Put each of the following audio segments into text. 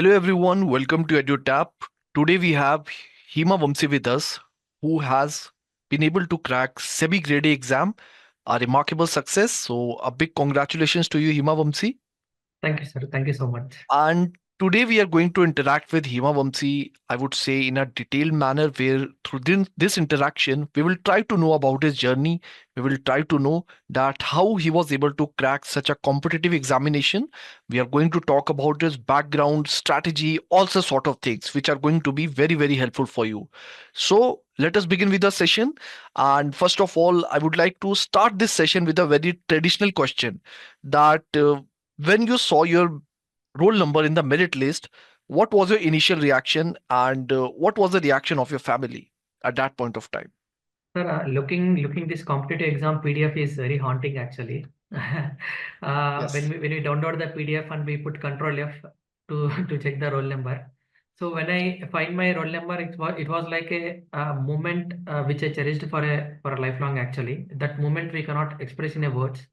Hello everyone, welcome to EduTap. Today we have Himavamshi with us, who has been able to crack SEBI Grade A exam, a remarkable success. So a big congratulations to you, Himavamshi. Thank you, sir. Thank you so much. And today we are going to interact with Himavamshi, I would say, in a detailed manner, where through this interaction, we will try to know about his journey. We will try to know that how he was able to crack such a competitive examination. We are going to talk about his background, strategy, also sort of things, which are going to be very, very helpful for you. So let us begin with the session. And first of all, I would like to start this session with a very traditional question that when you saw your roll number in the merit list, what was your initial reaction and what was the reaction of your family at that point of time? Sir, looking this competitive exam PDF is very haunting actually. When Yes. we download the PDF and we put Control F to to check the roll number. So when I find my roll number, it was like a moment which I cherished for a lifelong actually. That moment we cannot express in a words.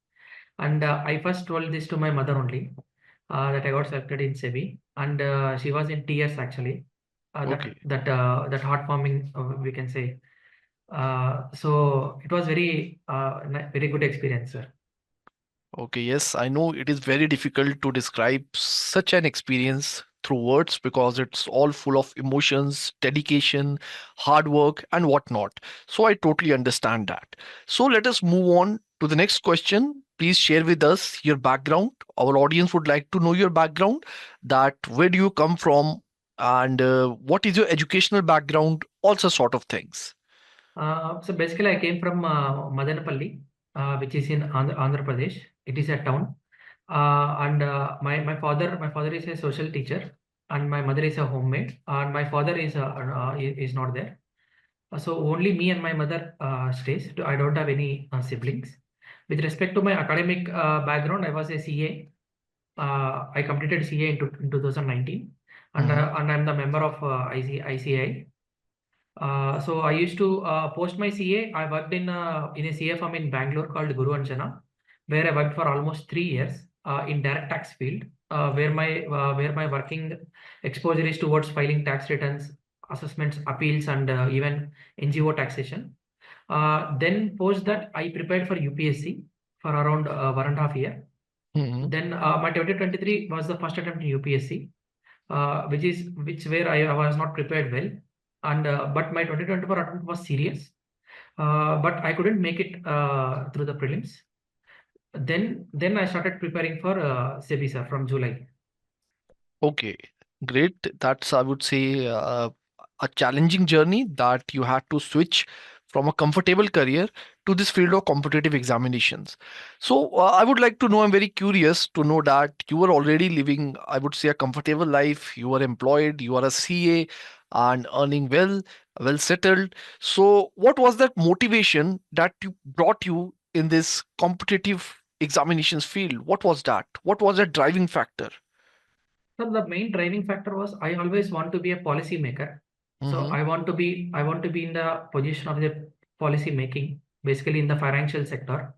And I first told this to my mother only, that I got selected in SEBI, and she was in tears actually. Okay. That heartwarming, we can say. So it was very good experience, sir. Okay. Yes, I know it is very difficult to describe such an experience through words because it's all full of emotions, dedication, hard work, and whatnot. So I totally understand that. So let us move on to the next question. Please share with us your background. Our audience would like to know your background, that where do you come from and what is your educational background, also sort of things. So basically, I came from Madanapalli, which is in Andhra Pradesh. It is a town, and my father is a social teacher, and my mother is a homemaid, and my father is not there. So only me and my mother stays. I don't have any siblings. With respect to my academic background, I was a CA. I completed CA in 2019, Hmm. and I'm the member of ICI. So I used to post my CA. I worked in a CA firm in Bangalore called Guru Anjana, where I worked for almost 3 years in direct tax field, where my working exposure is towards filing tax returns, assessments, appeals, and even NGO taxation. Then post that I prepared for UPSC for around 1.5 year. Hmm. Then my 2023 was the first attempt in UPSC, which where I was not prepared well, and but my 2024 attempt was serious, but I couldn't make it through the prelims. Then I started preparing for SEBI, sir, from July. Okay, great. That's, I would say, a challenging journey that you had to switch from a comfortable career to this field of competitive examinations. So, I would like to know, I'm very curious to know that you were already living, I would say, a comfortable life. You were employed, you are a CA and earning well, well settled. So, what was that motivation that you brought you in this competitive examinations field? What was that? What was that driving factor? So the main driving factor was I always want to be a policy maker. So Mm-hmm. I want to be in the position of the policy making, basically in the financial sector.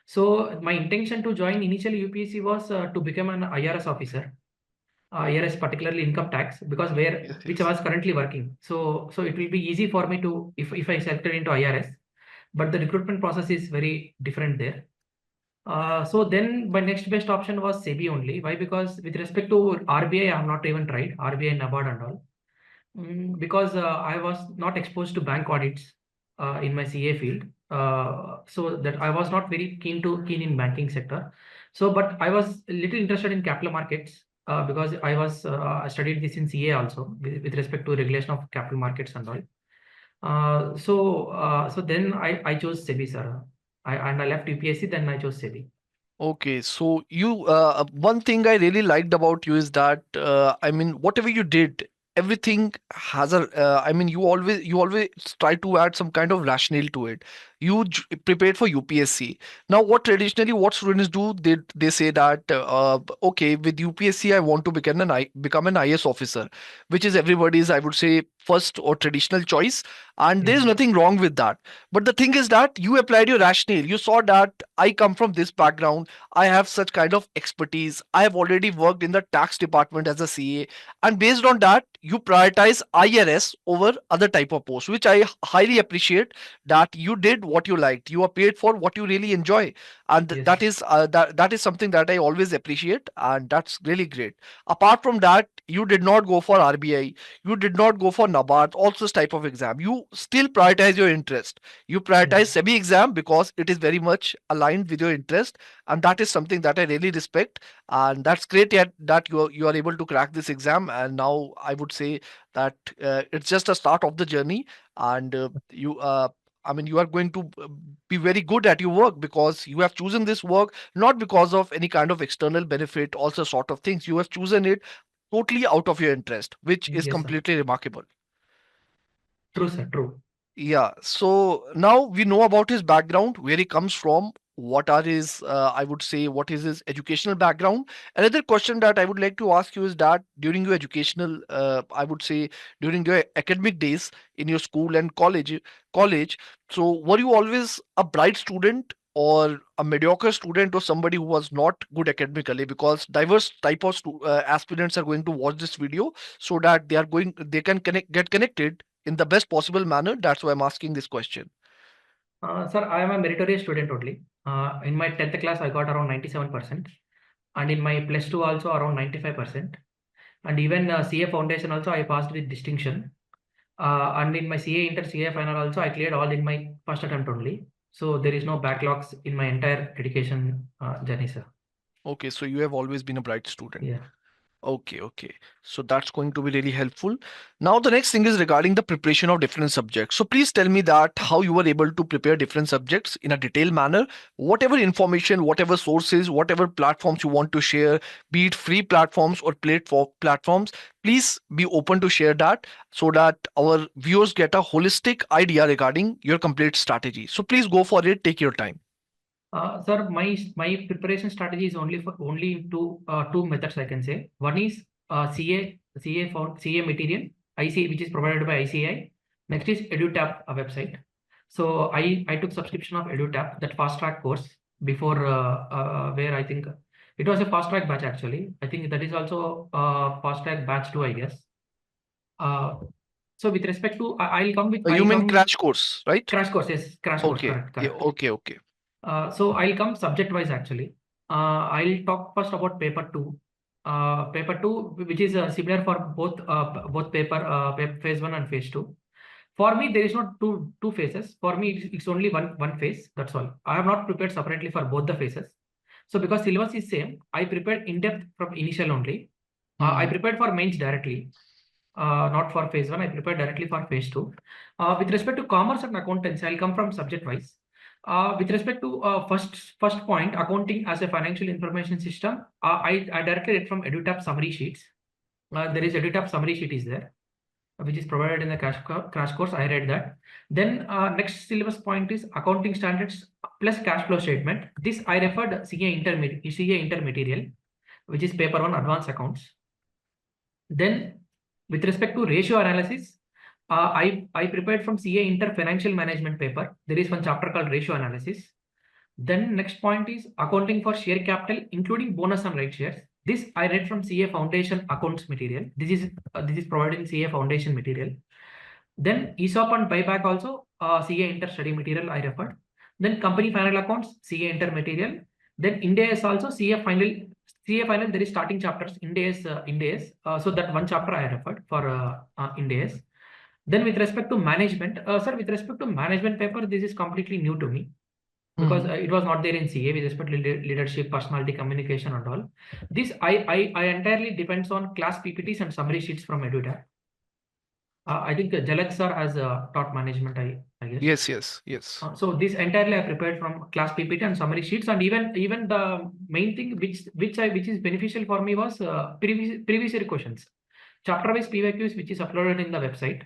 So my intention to join initially UPSC was to become an IRS officer, IRS particularly income tax, because where Yes, which I yes. was currently working. So it will be easy for me to if I selected into IRS, but the recruitment process is very different there. So then my next best option was SEBI only. Why? Because with respect to RBI, I have not even tried RBI, NABARD and all. Because I was not exposed to bank audits in my CA field. So that I was not very keen in banking sector. So, but I was a little interested in capital markets because I studied this in CA also with respect to regulation of capital markets and all. So then I chose SEBI, sir. I left UPSC, then I chose SEBI. Okay, so you one thing I really liked about you is that I mean whatever you did, everything has a I mean you always try to add some kind of rationale to it. prepared for UPSC. Now, what students do, they say that okay, with UPSC I want to become an IS officer, which is everybody's, I would say, first or traditional choice, and there Yes. is nothing wrong with that. But the thing is that you applied your rationale. You saw that I come from this background, I have such kind of expertise, I have already worked in the tax department as a CA, and based on that you prioritize IRS over other type of posts, which I highly appreciate, that you did what you liked, you are paid for what you really enjoy, and Yes. that is something that I always appreciate, and that's really great. Apart from that, you did not go for RBI, you did not go for NABARD, all such type of exam. You still prioritize your interest. You Yes. prioritize SEBI exam because it is very much aligned with your interest, and that is something that I really respect. And that's great yet that you are able to crack this exam. And now I would say that it's just a start of the journey, and you I mean, you are going to be very good at your work because you have chosen this work not because of any kind of external benefit, also sort of things. You have chosen it totally out of your interest, which is Yes, sir. completely remarkable. True, sir. True. Yeah, so now we know about his background, where he comes from, what are his, I would say, what is his educational background. Another question that I would like to ask you is that during your educational, I would say, during your academic days in your school and college, so were you always a bright student or a mediocre student or somebody who was not good academically? Because diverse type of aspirants are going to watch this video so that they can get connected in the best possible manner. That's why I'm asking this question. Sir, I am a meritorious student only. In my 10th class, I got around 97%. And in my plus two also around 95%. And even CA foundation also I passed with distinction. And in my CA inter CA final also I cleared all in my first attempt only. So there is no backlogs in my entire education journey, sir. Okay, so you have always been a bright student. Yeah. Okay, okay. So that's going to be really helpful. Now, the next thing is regarding the preparation of different subjects. So please tell me that how you were able to prepare different subjects in a detailed manner. Whatever information, whatever sources, whatever platforms you want to share, be it free platforms or platforms, please be open to share that so that our viewers get a holistic idea regarding your complete strategy. So please go for it. Take your time. Sir, my preparation strategy is only two methods I can say. One is CA material IC which is provided by ICI. Next is EduTap website. So I took subscription of EduTap, that fast track course before where I think it was a fast track batch actually. I think that is also fast track batch 2 I guess. Uh, so with respect to You I'll mean come crash course, right? crash course, yes, crash course, Okay. correct, Yeah, correct. okay, okay. So I'll come subject wise actually. I'll talk first about paper two. Paper two, which is similar for both phase one and phase two. For me, there is not two phases. For me, it's only one phase. That's all. I have not prepared separately for both the phases. So because syllabus is same, I prepared in depth from initial only. I Hmm. prepared for mains directly, not for phase one. I prepared directly for phase two. With respect to commerce and accountancy, I'll come from subject wise. With respect to first point, accounting as a financial information system, I directly read from EduTap summary sheets. There is EduTap summary sheet is there, which is provided in the crash course. I read that. Then next syllabus point is accounting standards plus cash flow statement. This I referred CA intermaterial, which is paper one advanced accounts. Then with respect to ratio analysis, I prepared from CA Inter Financial Management paper. There is one chapter called ratio analysis. Then next point is accounting for share capital, including bonus and right shares. This I read from CA Foundation accounts material. This is provided in CA Foundation material. Then ESOP and buyback also CA Inter study material I referred. Then company final accounts CA Inter material. Then Ind AS also CA final there is starting chapters Ind AS. So that one chapter I referred for Ind AS. Then with respect to management, sir, with respect to management paper, this is completely new to me because Hmm. it was not there in CA with respect to leadership, personality, communication, and all. This I entirely depends on class PPTs and summary sheets from EduTap. I think Jalak sir has taught management, I guess. Yes, yes, yes. So this entirely I prepared from class PPT and summary sheets, and even the main thing which is beneficial for me was previous year questions, chapter wise PYQs which is uploaded in the website.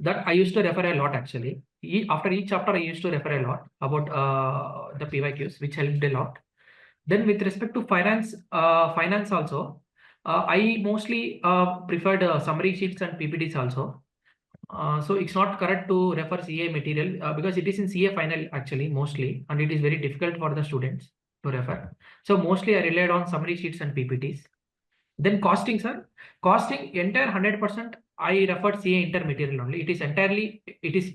that I used to refer a lot actually. After each chapter, I used to refer a lot about the PYQs, which helped a lot. Then with respect to finance also, I mostly preferred summary sheets and PPTs also. So it's not correct to refer CA material because it is in CA final actually mostly, and it is very difficult for the students to refer. So mostly I relied on summary sheets and PPTs. Then costing, sir. Costing entire 100%. I referred CA inter material only. It is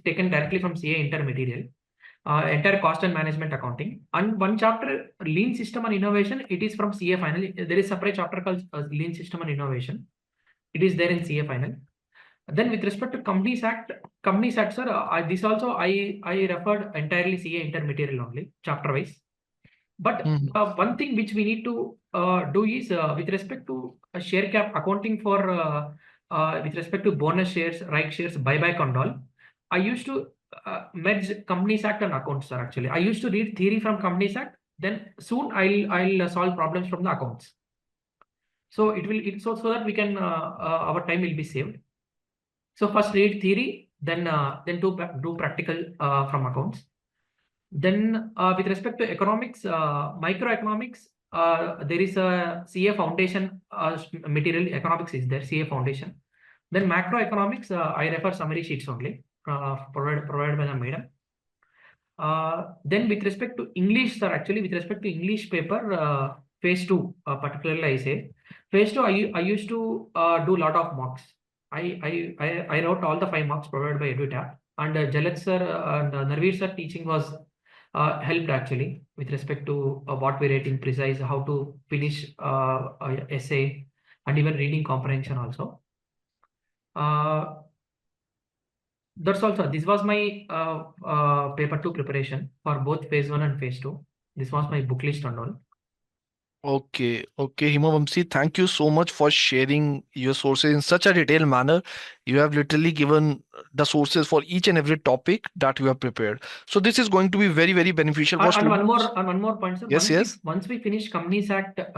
taken directly from CA inter material. Entire cost and management accounting. And one chapter, lean system and innovation, it is from CA final. There is separate chapter called lean system and innovation. It is there in CA final. Then with respect to Companies Act, sir, this also I referred entirely CA inter material only, chapter wise. But Mhm. one thing which we need to do is with respect to share cap accounting for with respect to bonus shares, right shares, buyback and all. I used to merge Companies Act and accounts, sir. Actually, I used to read theory from Companies Act. Then soon I'll solve problems from the accounts. So so that we can our time will be saved. So first read theory, then do practical from accounts. Then, with respect to economics, microeconomics, there is a CA foundation material. Economics is there, CA foundation. Then macroeconomics, I refer summary sheets only provided by the madam. Then with respect to English, sir, actually with respect to English paper, phase two, particularly I say, phase two, I used to do a lot of mocks. I wrote all the 5 mocks provided by EduTap, and Jalat sir and Narveer sir teaching was helped actually with respect to what we rate in precise, how to finish essay, and even reading comprehension also. Uh, that's also, this was my paper two preparation for both phase one and phase two. This was my book list and all. Okay, okay, Himavamshi, thank you so much for sharing your sources in such a detailed manner. You have literally given the sources for each and every topic that you have prepared. So this is going to be very, very beneficial for students. And one more point, sir. Yes, yes. Once we finish Companies Act, it's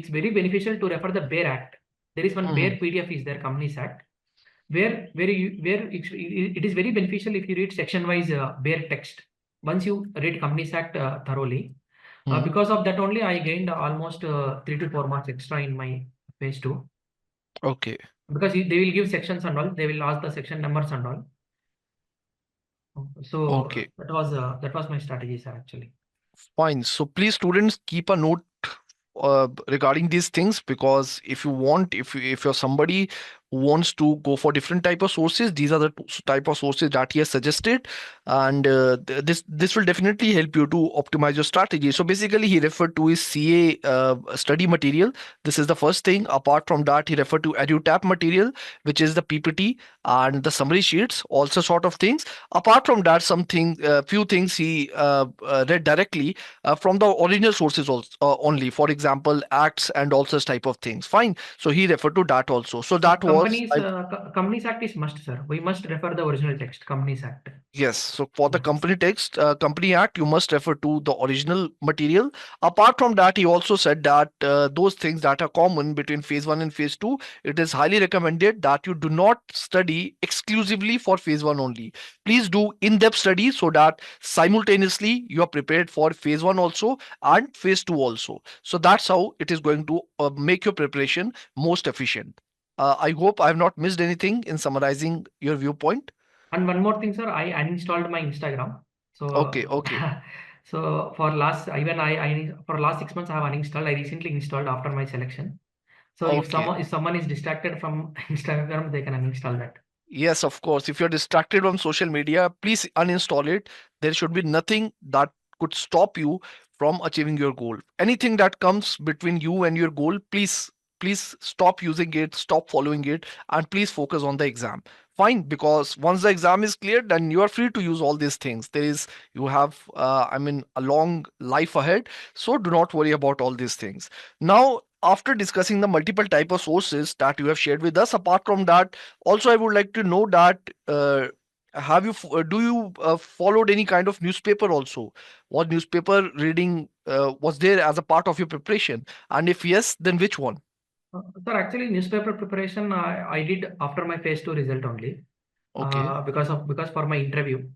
very beneficial to refer the Bear Act. There is one Bear Mhm. PDF is there, Companies Act, where it is very beneficial if you read section wise Bear text. Once you read Companies Act thoroughly, Mhm. because of that only I gained almost 3 to 4 marks extra in my phase two, Okay. because they will give sections and all. They will ask the section numbers and all. So Okay. that was my strategy, sir. Actually. Fine. So please, students, keep a note regarding these things, because if you want, if you're somebody who wants to go for different type of sources, these are the type of sources that he has suggested, and this will definitely help you to optimize your strategy. So basically, he referred to his CA study material. This is the first thing. Apart from that, he referred to EduTap material, which is the PPT and the summary sheets, also sort of things. Apart from that, few things he read directly from the original sources also, only. For example, acts and all such type of things. Fine. So he referred to that also. So So that was, Companies Act is must, sir. We must refer the original text, Companies Act. yes. So for the Yeah. company text, company act, you must refer to the original material. Apart from that, he also said that those things that are common between phase one and phase two, it is highly recommended that you do not study exclusively for phase one only. Please do in-depth study so that simultaneously you are prepared for phase one also and phase two also. So that's how it is going to make your preparation most efficient. I hope I have not missed anything in summarizing your viewpoint. And one more thing, sir. I uninstalled my Instagram. Okay, So okay. so for last even I for last 6 months I have uninstalled. I recently installed after my selection. So Okay. if someone is distracted from Instagram, they can uninstall that. Yes, of course. If you're distracted from social media, please uninstall it. There should be nothing that could stop you from achieving your goal. Anything that comes between you and your goal, please stop using it, stop following it, and please focus on the exam. Fine, because once the exam is cleared, then you are free to use all these things. You have, I mean, a long life ahead. So do not worry about all these things. Now, after discussing the multiple type of sources that you have shared with us, apart from that, also I would like to know that do you followed any kind of newspaper also? Was newspaper reading was there as a part of your preparation? And if yes, then which one? Sir, actually, newspaper preparation I did after my phase two result only. Okay. Because for my interview.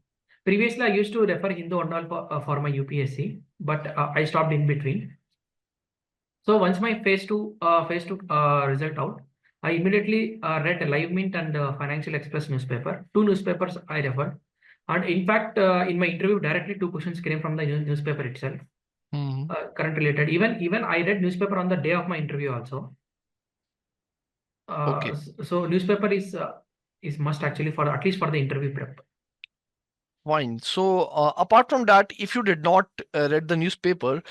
Previously, I used to refer Hindu and all for my UPSC, but I stopped in between. So once my phase two result out, I immediately read Live Mint and Financial Express newspaper. Two newspapers I referred, and in fact, in my interview, directly two questions came from the newspaper itself, Hmm. current related. Even I read newspaper on the day of my interview also. Okay. So newspaper is must actually for at least for the interview prep. Fine. So, apart from that, if you did not read the newspaper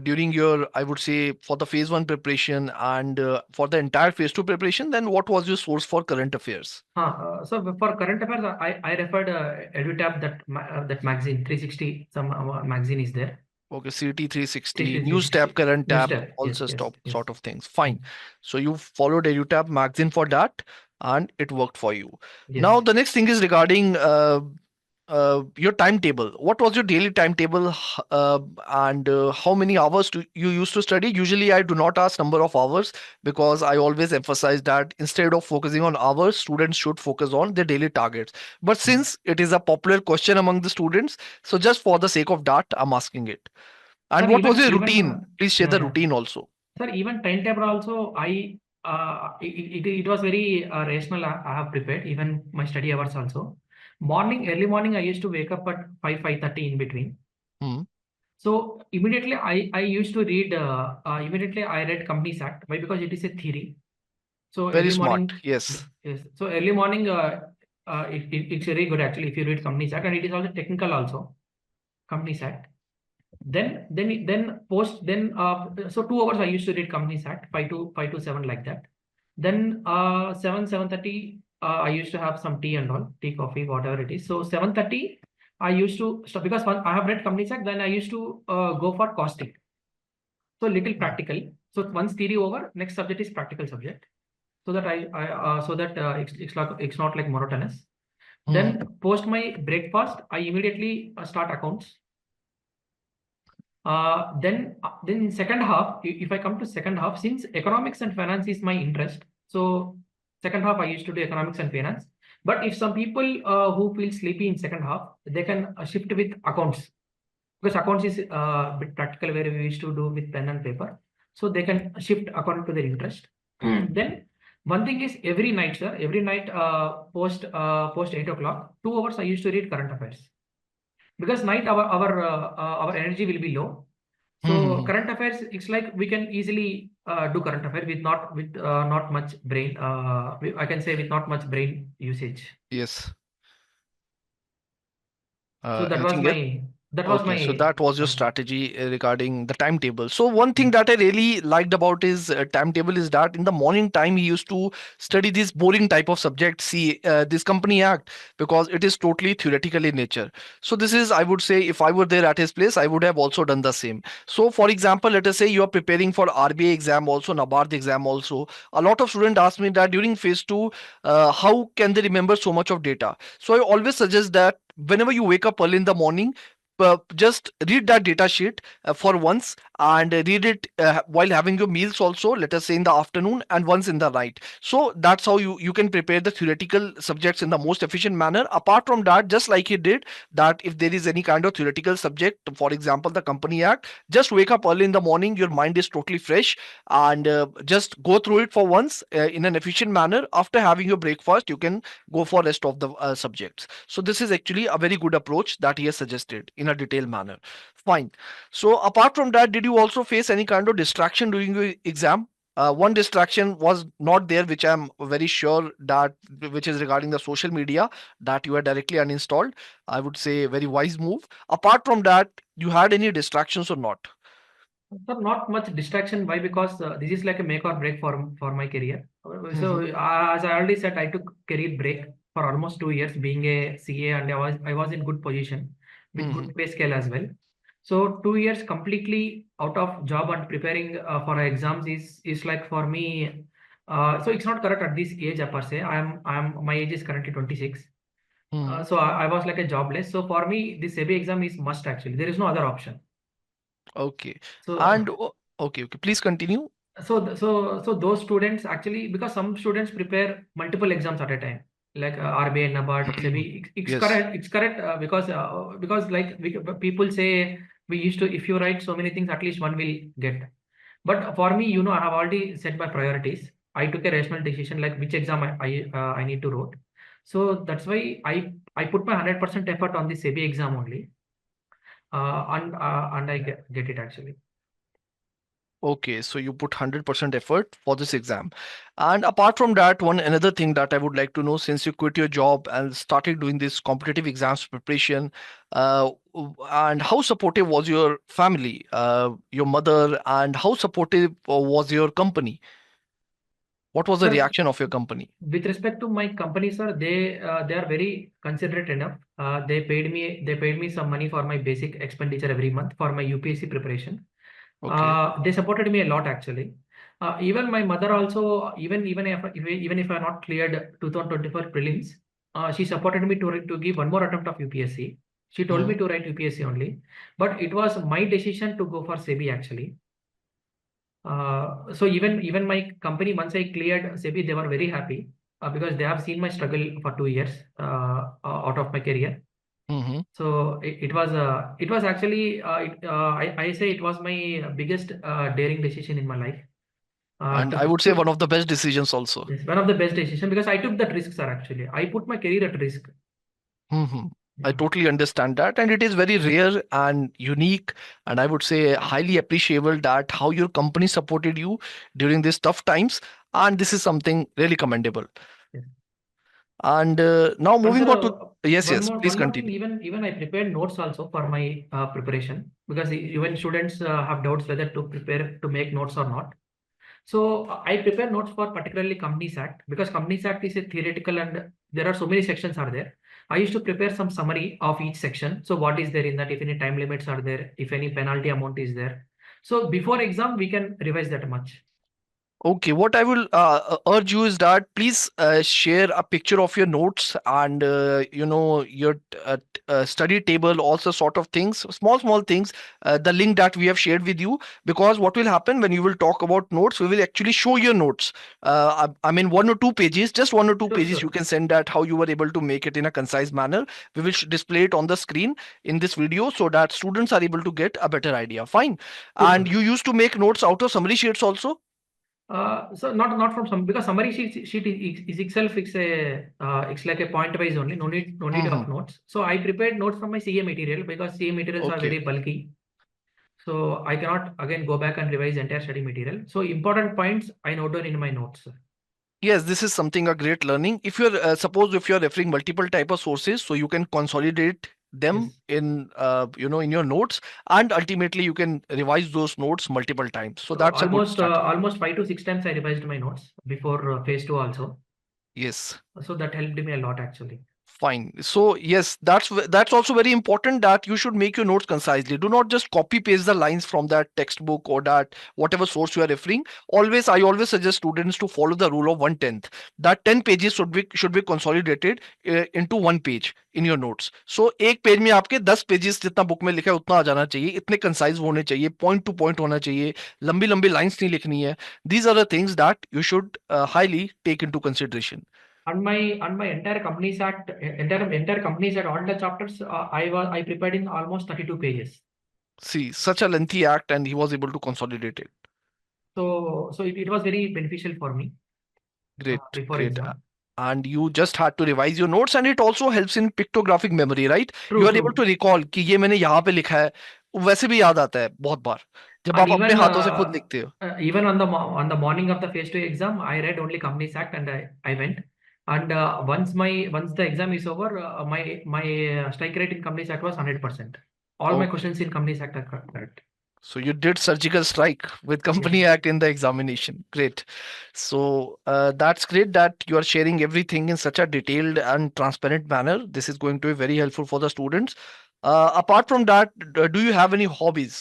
during your, I would say, for the phase one preparation and for the entire phase two preparation, then what was your source for current affairs? So for current affairs, I referred EduTap that magazine 360 some magazine is there. Okay, CT 360, News Tab, 360 Current news Tab, tab. all Yes, such yes, yes. sort of things. Fine. Mm. So you followed EduTab magazine for that, and it worked for you. Now Yes. the next thing is regarding your timetable. What was your daily timetable, and how many hours do you used to study? Usually, I do not ask number of hours because I always emphasize that instead of focusing on hours, students should focus on their daily targets. But Mm. since it is a popular question among the students, so just for the sake of that, I'm asking it. And Sir, what was your even routine? Please share yeah, the yeah. routine also. Sir, even timetable also it was very rational. I have prepared even my study hours also. Early morning, I used to wake up at 5:30 in between. Hmm. So immediately I used to read immediately I read Companies Act. Why? Because it is a theory. So Very early smart. morning, Yes. yes. So early morning, it's very good actually if you read Companies Act, and it is also technical also. Companies Act. Then post then so 2 hours I used to read Companies Act 5 to 7 like that. Then 7:30 I used to have some tea and all, tea, coffee, whatever it is. So 7:30 I used to stop because once I have read Companies Act, then I used to go for costing. So little Hmm. practical. So once theory over, next subject is practical subject. So that it's not like monotonous. Hmm. Then post my breakfast, I immediately start accounts. Then in second half, if I come to second half, since economics and finance is my interest, so second half I used to do economics and finance. But if some people who feel sleepy in second half, they can shift with accounts, because accounts is a bit practical where we used to do with pen and paper. So they can shift according to their interest. Then one thing is every night, sir, every night post 8 o'clock, 2 hours I used to read current affairs, because night our energy will be low. Hmm. Hmm, So hmm. current affairs, it's like we can easily do current affair with not much brain. I can say with not much brain usage. Yes. So that was Anything else? my that was Okay, so my. that was your Uh, strategy regarding the timetable. So one thing that I really liked about his timetable is that in the morning time he used to study this boring type of subject, see this Company Act, because it is totally theoretical in nature. So this is, I would say, if I were there at his place, I would have also done the same. So for example, let us say you are preparing for RBI exam also, NABARD exam also. A lot of students ask me that during phase two, how can they remember so much of data? So I always suggest that whenever you wake up early in the morning, just read that data sheet for once, and read it while having your meals also, let us say in the afternoon and once in the night. So that's how you can prepare the theoretical subjects in the most efficient manner. Apart from that, just like he did, that if there is any kind of theoretical subject, for example the Company Act, just wake up early in the morning, your mind is totally fresh, and just go through it for once in an efficient manner. After having your breakfast, you can go for rest of the subjects. So this is actually a very good approach that he has suggested in a detailed manner. Fine. So apart from that, did you also face any kind of distraction during your exam? One distraction was not there, which I'm very sure that, which is regarding the social media, that you had directly uninstalled. I would say very wise move. Apart from that, you had any distractions or not? So not much distraction. Why? Because this is like a make or break for my career. So Hmm. as I already said, I took career break for almost 2 years being a CA, and I was in good position with Hmm. good pay scale as well. So 2 years completely out of job and preparing for exams is like for me. So it's not correct at this age per se. I'm my age is currently 26. Hmm. So I was like a jobless. So for me, this SEBI exam is must actually. There is no other option. Okay. So And okay, okay. Please continue. So those students actually, because some students prepare multiple exams at a time, like RBI, NABARD, SEBI. It's Yes. correct. It's correct because like people say we used to, if you write so many things, at least one will get. But for me, I have already set my priorities. I took a rational decision like which exam I need to write. So that's why I put my 100% effort on the SEBI exam only, and I get it actually. Okay, so you put 100% effort for this exam. And apart from that, one another thing that I would like to know, since you quit your job and started doing this competitive exams preparation, and how supportive was your family, your mother, and how supportive was your company? What was the Sir, reaction of your company? with respect to my company, sir, they are very considerate enough. They paid me some money for my basic expenditure every month for my UPSC preparation. Okay. They supported me a lot actually. Even my mother also, even if I not cleared 2024 prelims, she supported me to give one more attempt of UPSC. She told me Hmm. to write UPSC only, but it was my decision to go for SEBI actually. So even my company, once I cleared SEBI, they were very happy because they have seen my struggle for 2 years out of my career. Hmm. So it was actually I say it was my biggest daring decision in my life. And To I would say to one of the best decisions also. Yes, one of the best decision because I took that risk, sir. Actually, I put my career at risk. Hmm. I Yeah. totally understand that, and it is very rare and unique, and I would say highly appreciable that how your company supported you during these tough times, and this is something really commendable. Yes. And now And moving sir, on to yes, one yes, more please one more thing. continue. Even I prepared notes also for my preparation because even students have doubts whether to prepare to make notes or not. So I prepare notes for particularly Companies Act because Companies Act is a theoretical and there are so many sections are there. I used to prepare some summary of each section. So what is there in that? If any time limits are there, if any penalty amount is there. So before exam, we can revise that much. Okay, what I will urge you is that please share a picture of your notes and your study table, also sort of things, small things. The link that we have shared with you, because what will happen when you will talk about notes, we will actually show your notes. I mean, 1 or 2 pages, just 1 or 2 pages. You Sure. can send that how you were able to make it in a concise manner. We will display it on the screen in this video so that students are able to get a better idea. Fine. Sure, And sir. you used to make notes out of summary sheets also. So not from some because summary sheet is itself it's like a point wise only. No need Hmm. of notes. So I prepared notes from my CA material because CA materials are Okay. very bulky. So I cannot again go back and revise entire study material. So important points I note down in my notes. Yes, this is something a great learning. If you're suppose if you're referring multiple type of sources, so you can consolidate them Yes. in in your notes, and ultimately you can revise those notes multiple times. So So that's a good strategy. almost 5 to 6 times I revised my notes before phase two also. Yes. So that helped me a lot actually. Fine. So yes, that's also very important that you should make your notes concisely. Do not just copy paste the lines from that textbook or that whatever source you are referring. I always suggest students to follow the rule of 1/10. That 10 pages should be consolidated into one page in your notes. So एक page में आपके 10 pages जितना book में लिखा है उतना आ जाना चाहिए. इतने कंसाइज होने चाहिए. पॉइंट टू पॉइंट होना चाहिए. लंबी लंबी लाइंस नहीं लिखनी है. These are the things that you should highly take into consideration. And my entire companies act all the chapters I prepared in almost 32 pages. See, such a lengthy act, and he was able to consolidate it. So it was very beneficial for me Great, before great. exam. And you just had to revise your notes, and it also helps in pictographic memory, right? You True, are able true. to recall कि ये मैंने यहाँ पे लिखा है. वैसे भी याद आता है बहुत बार जब And आप अपने हाथों से खुद लिखते हो. even on the morning of the phase two exam, I read only Companies Act and I went. And once the exam is over, my strike rate in Companies Act was 100%. All my Okay. questions in Companies Act are correct. So you did surgical strike with Yes. Company Act in the examination. Great. So that's great that you are sharing everything in such a detailed and transparent manner. This is going to be very helpful for the students. Apart from that, do you have any hobbies?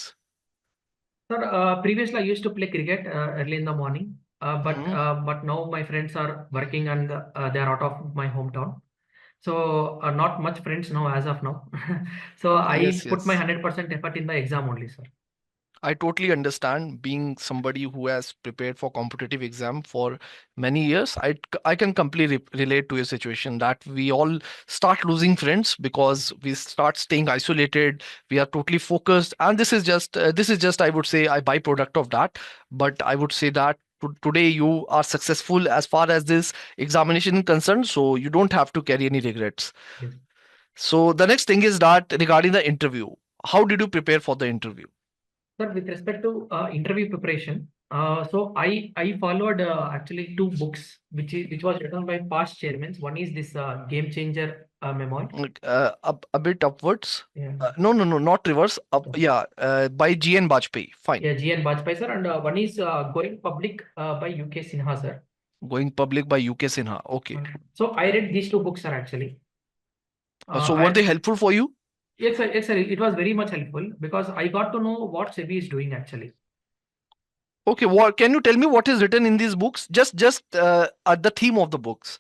Sir, previously I used to play cricket early in the morning, Mhm. but now my friends are working and they are out of my hometown. So not much friends now as of now. So I Yes, put my yes. 100% effort in the exam only, sir. I totally understand. Being somebody who has prepared for competitive exam for many years, I can completely relate to your situation that we all start losing friends because we start staying isolated. We are totally focused, and this is just I would say a byproduct of that. But I would say that today you are successful as far as this examination is concerned, so you don't have to carry any regrets. Yes. So the next thing is that regarding the interview, how did you prepare for the interview? Sir, with respect to interview preparation, so I followed actually two books which was written by past chairmen. One is this Game Changer memo. Like, a bit upwards. Yeah. No, not reverse. Up, Okay. yeah, by GN Bajpayee. Fine. Yeah, GN Bajpai sir, and one is Going Public by UK Sinha sir. Going public by UK Sinha. Okay. So I read these two books sir actually. So were they And helpful for you? yes sir, it was very much helpful because I got to know what SEBI is doing actually. Okay. What can you tell me what is written in these books? Just at the theme of the books.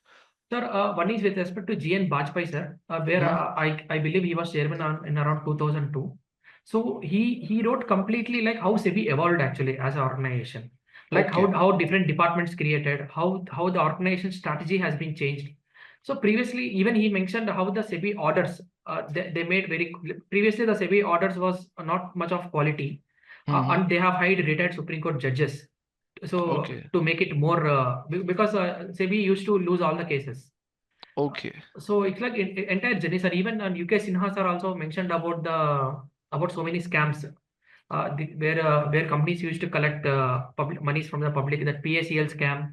Sir, one is with respect to GN Bajpai, sir, where Hmm. I believe he was chairman in around 2002. So he wrote completely like how SEBI evolved actually as an organization, like Okay. how different departments created, how the organization strategy has been changed. So previously, even he mentioned how the SEBI orders they made very previously the SEBI orders was not much of quality, Hmm. and they have hired retired Supreme Court judges so Okay. to make it more because SEBI used to lose all the cases. Okay. So it's like entire journey, sir. Even UK Sinha sir also mentioned about the about so many scams where companies used to collect public monies from the public, that PACL scam.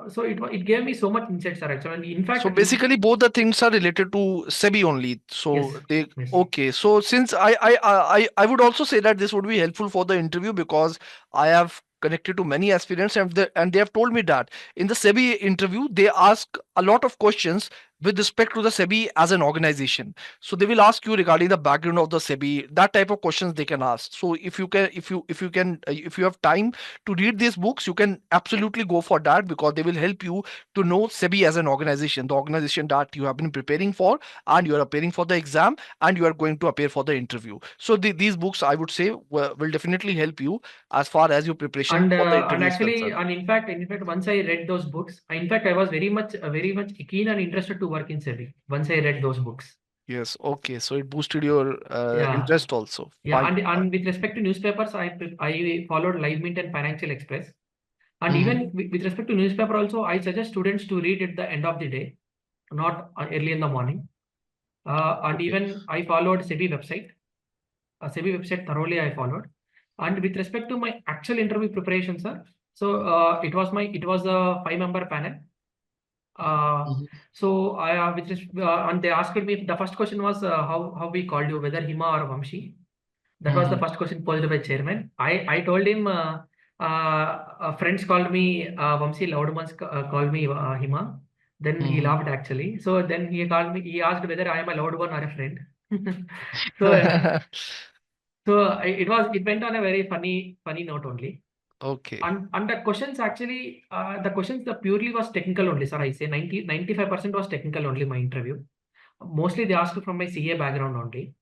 So it gave me so much insight, sir. Actually, in fact, So basically, both the things are related to SEBI only. yes, So they yes, okay. So since I would also say that this would be helpful for the interview because I have connected to many aspirants and they have told me that in the SEBI interview they ask a lot of questions with respect to the SEBI as an organization. So they will ask you regarding the background of the SEBI, that type of questions they can ask. So if you have time to read these books, you can absolutely go for that because they will help you to know SEBI as an organization, the organization that you have been preparing for, and you are appearing for the exam, and you are going to appear for the interview. So these books, I would say, will definitely help you as far as your preparation for the and interview is actually, concerned. and in fact, once I read those books, in fact, I was very much keen and interested to work in SEBI once I read those books. Yes. Okay. So it boosted your Yeah. interest also. Yeah, Fine. Fine. and with respect to newspapers, I followed Live Mint and Financial Express. And Hmm. even with respect to newspaper also, I suggest students to read at the end of the day, not early in the morning. And Okay. even I followed SEBI website. SEBI website thoroughly I followed. And with respect to my actual interview preparation, sir, so it was a 5 member panel. Uh, Hmm. so I and they asked me, the first question was how we called you, whether Hima or Vamshi. That was the Hmm. first question posed by chairman. I told him friends called me Vamsi, loud ones called me Hima. Then he Hmm. laughed actually. So then he called me. He asked whether I am a loud one or a friend. So it went on a very funny note only. Okay. And the questions actually the questions the purely was technical only, sir. I say 95% was technical only my interview. Mostly they asked from my CA background only.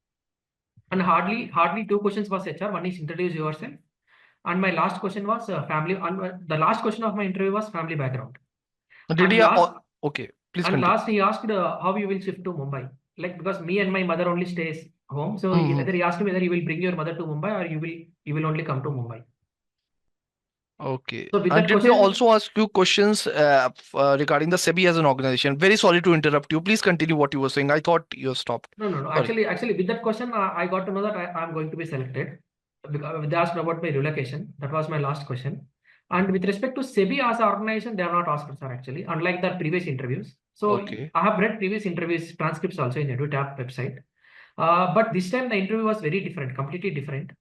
And hardly two questions was HR. One is introduce yourself. And my last question was family. And the last question of my interview was family background. Did And he? last Okay. Please and continue. last he asked how you will shift to Mumbai. Like because me and my mother only stays home. So Hmm. whether he asked me whether you will bring your mother to Mumbai or you will only come to Mumbai. Okay. So with And that did they question, also ask you questions regarding the SEBI as an organization? Very sorry to interrupt you. Please continue what you were saying. I thought you stopped. no. Sorry. Actually, with that question, I got to know that I'm going to be selected. Because they asked about my relocation. That was my last question. And with respect to SEBI as an organization, they have not asked, sir, actually, unlike the previous interviews. So Okay. I have read previous interviews transcripts also in EduTap website. But this time the interview was very different, completely different.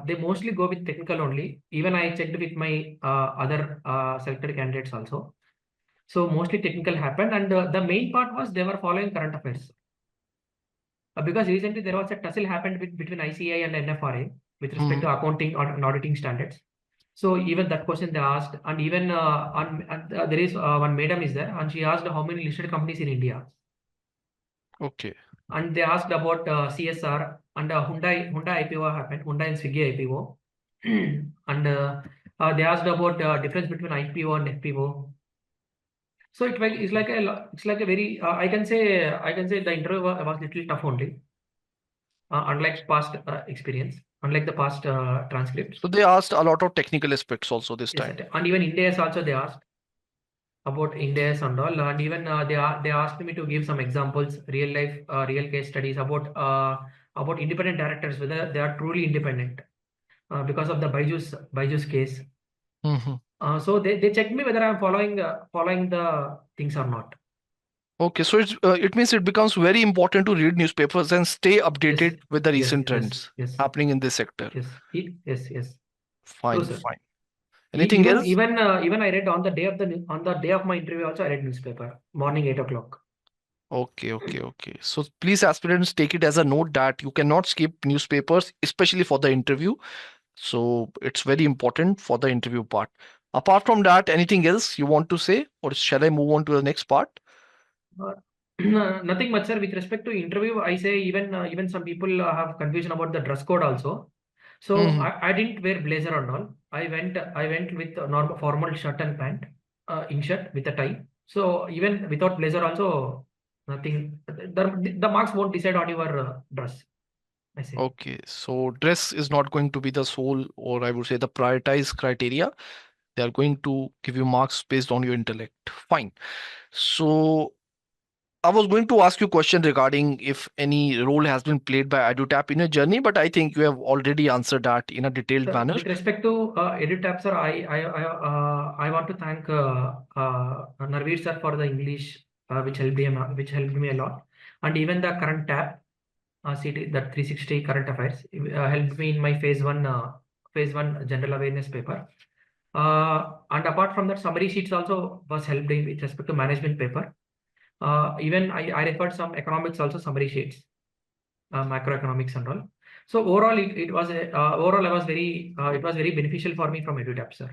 They mostly go with technical only. Even I checked with my other selected candidates also. So mostly technical happened, and the main part was they were following current affairs. Because recently there was a tussle happened between ICAI and NFRA with respect Hmm. to accounting and auditing standards. So even that question they asked, and even there is one madam is there, and she asked how many listed companies in India. Okay. and they asked about CSR, and Hyundai IPO happened, Hyundai and Swiggy IPO, and they asked about difference between IPO and FPO. So it's like a very I can say the interview was little tough only, unlike past experience, unlike the past transcripts. So they asked a lot of technical aspects also this Yes, time. and even India's also they asked about India's and all, and even they asked me to give some examples, real life, real case studies about independent directors, whether they are truly independent because of the Byju's case. Mhm. So they checked me whether I'm following the things or not. Okay, so it means it becomes very important to read newspapers and stay Yes, updated with the yes, recent yes, trends yes, happening in this sector. yes, yes, yes. True, Fine, sir. fine. Anything else? Even I read on the day of on the day of my interview also I read newspaper morning 8 o'clock. Okay, okay, okay. So please, aspirants, take it as a note that you cannot skip newspapers, especially for the interview. So it's very important for the interview part. Apart from that, anything else you want to say, or shall I move on to the next part? Uh, Nothing much, sir. With respect to interview, I say even some people have confusion about the dress code also. So Hmm. I didn't wear blazer and all. I went with a normal formal shirt and pant, in shirt with a tie. So even without blazer also, nothing. The marks won't decide on your dress. I say. Okay, so dress is not going to be the sole, or I would say the prioritized criteria. They are going to give you marks based on your intellect. Fine. So I was going to ask you a question regarding if any role has been played by EduTap in your journey, but I think you have already answered that in a detailed Sir, manner. with respect to EduTap, sir, I want to thank Narveer sir for the English, which helped me a lot, and even the current tab, CT, that 360 current affairs, helped me in my phase one general awareness paper. And apart from that, summary sheets also was helped in with respect to management paper. Even I referred some economics also summary sheets, macroeconomics and all. So overall, it was overall I was very it was very beneficial for me from EduTap, sir.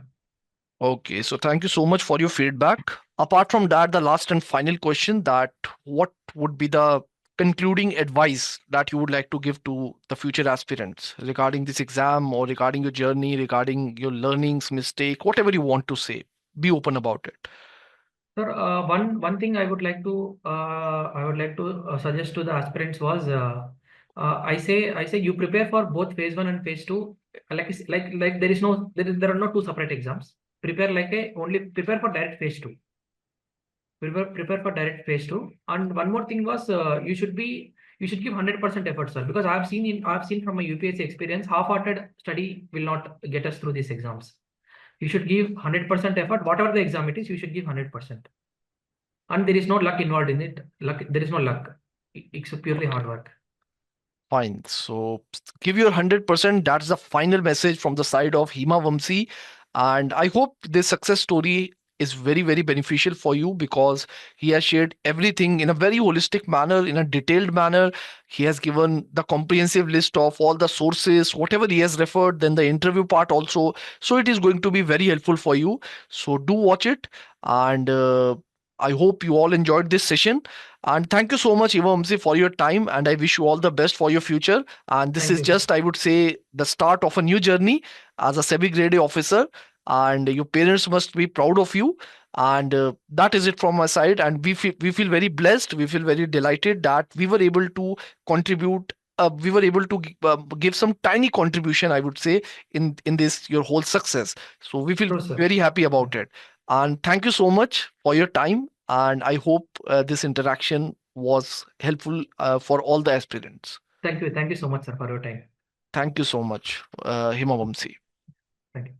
Okay, so thank you so much for your feedback. Apart from that, the last and final question, that what would be the concluding advice that you would like to give to the future aspirants regarding this exam, or regarding your journey, regarding your learnings, mistake, whatever you want to say? Be open about it. Sir, one thing I would like to suggest to the aspirants was I say you prepare for both phase one and phase two. Like there are no two separate exams. Prepare like a only prepare for direct phase two. Prepare for direct phase two. And one more thing was you should give 100% effort, sir. Because I've seen from my UPSC experience, half-hearted study will not get us through these exams. You should give 100% effort. Whatever the exam it is, you should give 100%. And there is no luck involved in it. There is no luck. It's a purely Okay. hard work. Fine. So give your 100%. That's the final message from the side of Himavamshi. And I hope this success story is very, very beneficial for you, because he has shared everything in a very holistic manner, in a detailed manner. He has given the comprehensive list of all the sources, whatever he has referred, then the interview part also. So it is going to be very helpful for you. So do watch it. And I hope you all enjoyed this session. And thank you so much, Ivamsi, for your time. And I wish you all the best for your future. And this Thank is you, sir. just, I would say, the start of a new journey as a SEBI Grade A officer. And your parents must be proud of you. And that is it from my side. And we feel very blessed. We feel very delighted that we were able to contribute. We were able to give some tiny contribution, I would say, in this your whole success. So we feel True, sir. very happy about it. And thank you so much for your time. And I hope this interaction was helpful for all the aspirants. Thank you. Thank you so much, sir, for your time. Thank you so much, Himavamsi. Thank you.